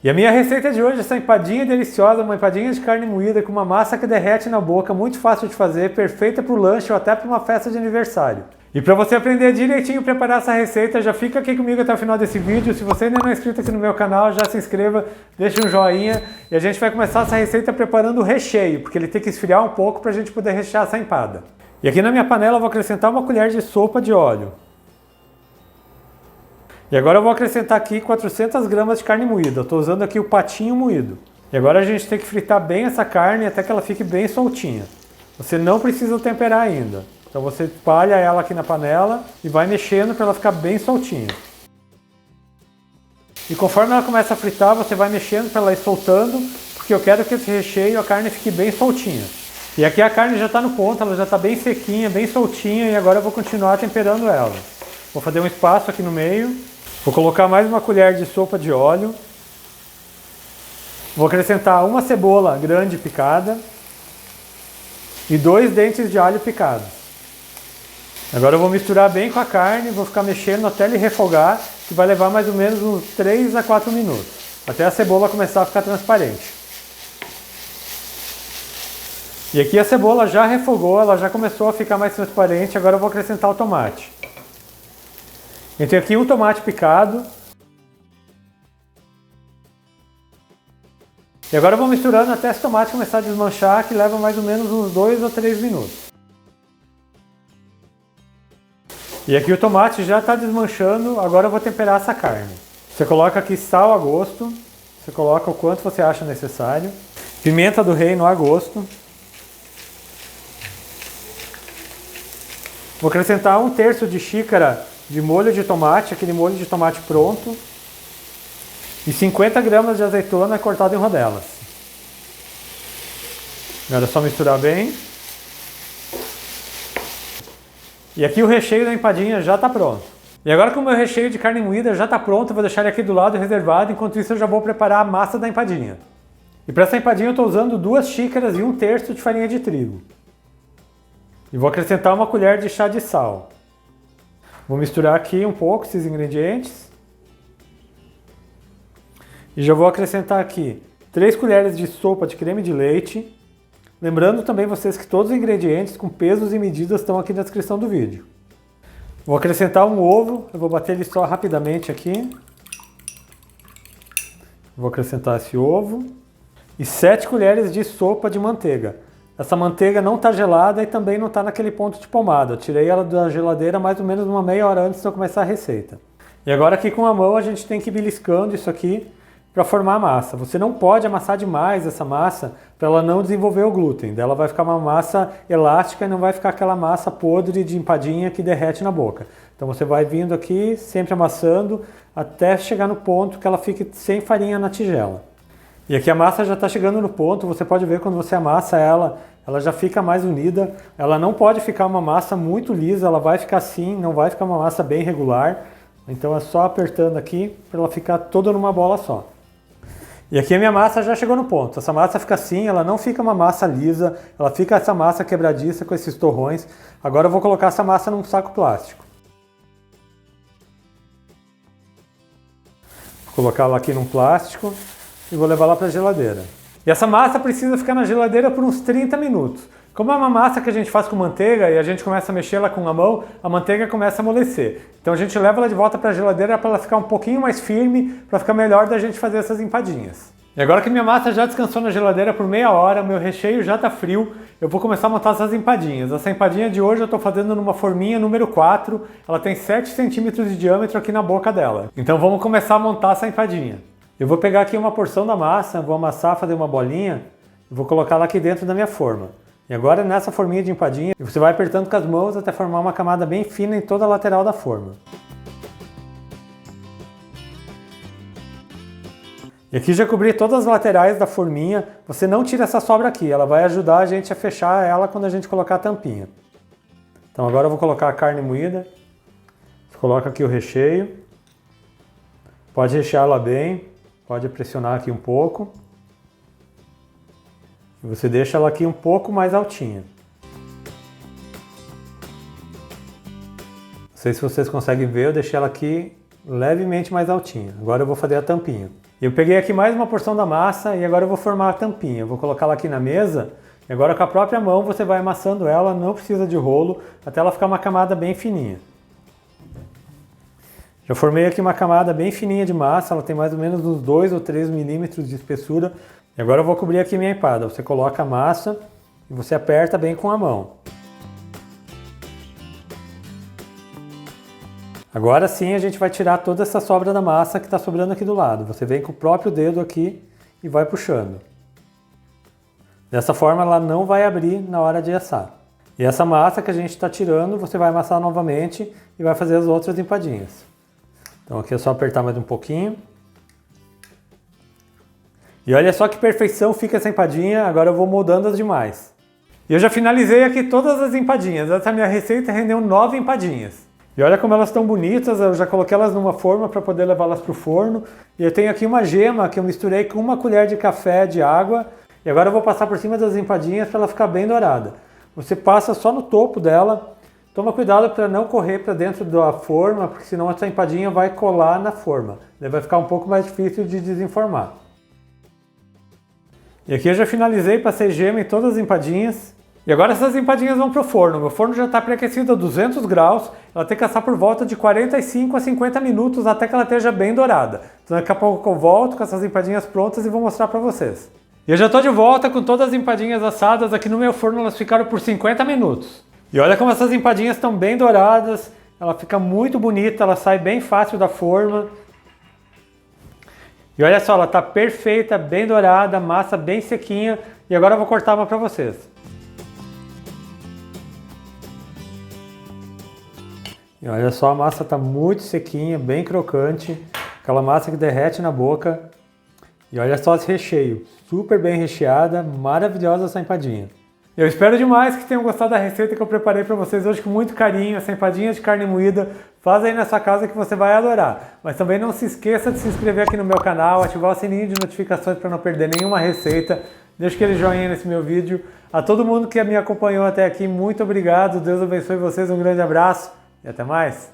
E a minha receita de hoje é essa empadinha deliciosa, uma empadinha de carne moída com uma massa que derrete na boca, muito fácil de fazer, perfeita para o lanche ou até para uma festa de aniversário. E para você aprender direitinho a preparar essa receita, já fica aqui comigo até o final desse vídeo. Se você ainda não é inscrito aqui no meu canal, já se inscreva, deixa um joinha e a gente vai começar essa receita preparando o recheio, porque ele tem que esfriar um pouco para a gente poder rechear essa empada. E aqui na minha panela eu vou acrescentar uma colher de sopa de óleo. E agora eu vou acrescentar aqui 400 gramas de carne moída. Eu estou usando aqui o patinho moído. E agora a gente tem que fritar bem essa carne até que ela fique bem soltinha. Você não precisa temperar ainda. Então você espalha ela aqui na panela e vai mexendo para ela ficar bem soltinha. E conforme ela começa a fritar, você vai mexendo para ela ir soltando, porque eu quero que esse recheio, a carne fique bem soltinha. E aqui a carne já está no ponto, ela já está bem sequinha, bem soltinha, e agora eu vou continuar temperando ela. Vou fazer um espaço aqui no meio. Vou colocar mais uma colher de sopa de óleo. Vou acrescentar uma cebola grande picada e 2 dentes de alho picados. Agora eu vou misturar bem com a carne, vou ficar mexendo até ele refogar, que vai levar mais ou menos uns 3 a 4 minutos, até a cebola começar a ficar transparente. E aqui a cebola já refogou, ela já começou a ficar mais transparente, agora eu vou acrescentar o tomate. Eu tenho aqui um tomate picado. E agora eu vou misturando até esse tomate começar a desmanchar, que leva mais ou menos uns 2 ou 3 minutos. E aqui o tomate já está desmanchando, agora eu vou temperar essa carne. Você coloca aqui sal a gosto, você coloca o quanto você acha necessário. Pimenta do reino a gosto. Vou acrescentar 1/3 de xícara de molho de tomate, aquele molho de tomate pronto, e 50 gramas de azeitona cortada em rodelas. Agora é só misturar bem. E aqui o recheio da empadinha já está pronto. E agora que o meu recheio de carne moída já está pronto, eu vou deixar ele aqui do lado reservado, enquanto isso eu já vou preparar a massa da empadinha. E para essa empadinha eu estou usando 2 xícaras e 1/3 de farinha de trigo. E vou acrescentar uma colher de chá de sal. Vou misturar aqui um pouco esses ingredientes. E já vou acrescentar aqui 3 colheres de sopa de creme de leite. Lembrando também vocês que todos os ingredientes com pesos e medidas estão aqui na descrição do vídeo. Vou acrescentar um ovo, eu vou bater ele só rapidamente aqui. Vou acrescentar esse ovo. E 7 colheres de sopa de manteiga. Essa manteiga não está gelada e também não está naquele ponto de pomada. Eu tirei ela da geladeira mais ou menos uma meia hora antes de eu começar a receita. E agora aqui com a mão a gente tem que ir beliscando isso aqui para formar a massa. Você não pode amassar demais essa massa para ela não desenvolver o glúten. Ela vai ficar uma massa elástica e não vai ficar aquela massa podre de empadinha que derrete na boca. Então você vai vindo aqui, sempre amassando, até chegar no ponto que ela fique sem farinha na tigela. E aqui a massa já está chegando no ponto, você pode ver quando você amassa ela, ela já fica mais unida. Ela não pode ficar uma massa muito lisa, ela vai ficar assim, não vai ficar uma massa bem regular. Então é só apertando aqui para ela ficar toda numa bola só. E aqui a minha massa já chegou no ponto. Essa massa fica assim, ela não fica uma massa lisa, ela fica essa massa quebradiça com esses torrões. Agora eu vou colocar essa massa num saco plástico. Vou colocar ela aqui num plástico e vou levar lá para a geladeira. E essa massa precisa ficar na geladeira por uns 30 minutos. Como é uma massa que a gente faz com manteiga e a gente começa a mexer ela com a mão, a manteiga começa a amolecer. Então a gente leva ela de volta para a geladeira para ela ficar um pouquinho mais firme, para ficar melhor da gente fazer essas empadinhas. E agora que minha massa já descansou na geladeira por meia hora, meu recheio já está frio, eu vou começar a montar essas empadinhas. Essa empadinha de hoje eu estou fazendo numa forminha número 4, ela tem 7 centímetros de diâmetro aqui na boca dela. Então vamos começar a montar essa empadinha. Eu vou pegar aqui uma porção da massa, vou amassar, fazer uma bolinha e vou colocar ela aqui dentro da minha forma. E agora nessa forminha de empadinha, você vai apertando com as mãos até formar uma camada bem fina em toda a lateral da forma. E aqui já cobri todas as laterais da forminha, você não tira essa sobra aqui, ela vai ajudar a gente a fechar ela quando a gente colocar a tampinha. Então agora eu vou colocar a carne moída, você coloca aqui o recheio, pode rechear ela bem, pode pressionar aqui um pouco. E você deixa ela aqui um pouco mais altinha. Não sei se vocês conseguem ver, eu deixei ela aqui levemente mais altinha. Agora eu vou fazer a tampinha. Eu peguei aqui mais uma porção da massa e agora eu vou formar a tampinha. Eu vou colocá-la aqui na mesa e agora com a própria mão você vai amassando ela, não precisa de rolo, até ela ficar uma camada bem fininha. Já formei aqui uma camada bem fininha de massa, ela tem mais ou menos uns 2 ou 3 milímetros de espessura. E agora eu vou cobrir aqui minha empada. Você coloca a massa e você aperta bem com a mão. Agora sim a gente vai tirar toda essa sobra da massa que está sobrando aqui do lado. Você vem com o próprio dedo aqui e vai puxando. Dessa forma ela não vai abrir na hora de assar. E essa massa que a gente está tirando, você vai amassar novamente e vai fazer as outras empadinhas. Então aqui é só apertar mais um pouquinho. E olha só que perfeição fica essa empadinha, agora eu vou moldando as demais. E eu já finalizei aqui todas as empadinhas, essa minha receita rendeu 9 empadinhas. E olha como elas estão bonitas, eu já coloquei elas numa forma para poder levá-las para o forno. E eu tenho aqui uma gema que eu misturei com 1 colher de café de água. E agora eu vou passar por cima das empadinhas para ela ficar bem dourada. Você passa só no topo dela. Toma cuidado para não correr para dentro da forma, porque senão essa empadinha vai colar na forma. Daí vai ficar um pouco mais difícil de desenformar. E aqui eu já finalizei, passei gema em todas as empadinhas. E agora essas empadinhas vão para o forno. Meu forno já está pré-aquecido a 200 graus. Ela tem que assar por volta de 45 a 50 minutos até que ela esteja bem dourada. Então daqui a pouco eu volto com essas empadinhas prontas e vou mostrar para vocês. E eu já estou de volta com todas as empadinhas assadas. Aqui no meu forno elas ficaram por 50 minutos. E olha como essas empadinhas estão bem douradas, ela fica muito bonita, ela sai bem fácil da forma. E olha só, ela está perfeita, bem dourada, massa bem sequinha. E agora eu vou cortar uma para vocês. E olha só, a massa está muito sequinha, bem crocante, aquela massa que derrete na boca. E olha só esse recheio, super bem recheada, maravilhosa essa empadinha. Eu espero demais que tenham gostado da receita que eu preparei para vocês hoje com muito carinho, essa empadinha de carne moída. Faz aí na sua casa que você vai adorar. Mas também não se esqueça de se inscrever aqui no meu canal, ativar o sininho de notificações para não perder nenhuma receita. Deixa aquele joinha nesse meu vídeo. A todo mundo que me acompanhou até aqui, muito obrigado. Deus abençoe vocês, um grande abraço e até mais.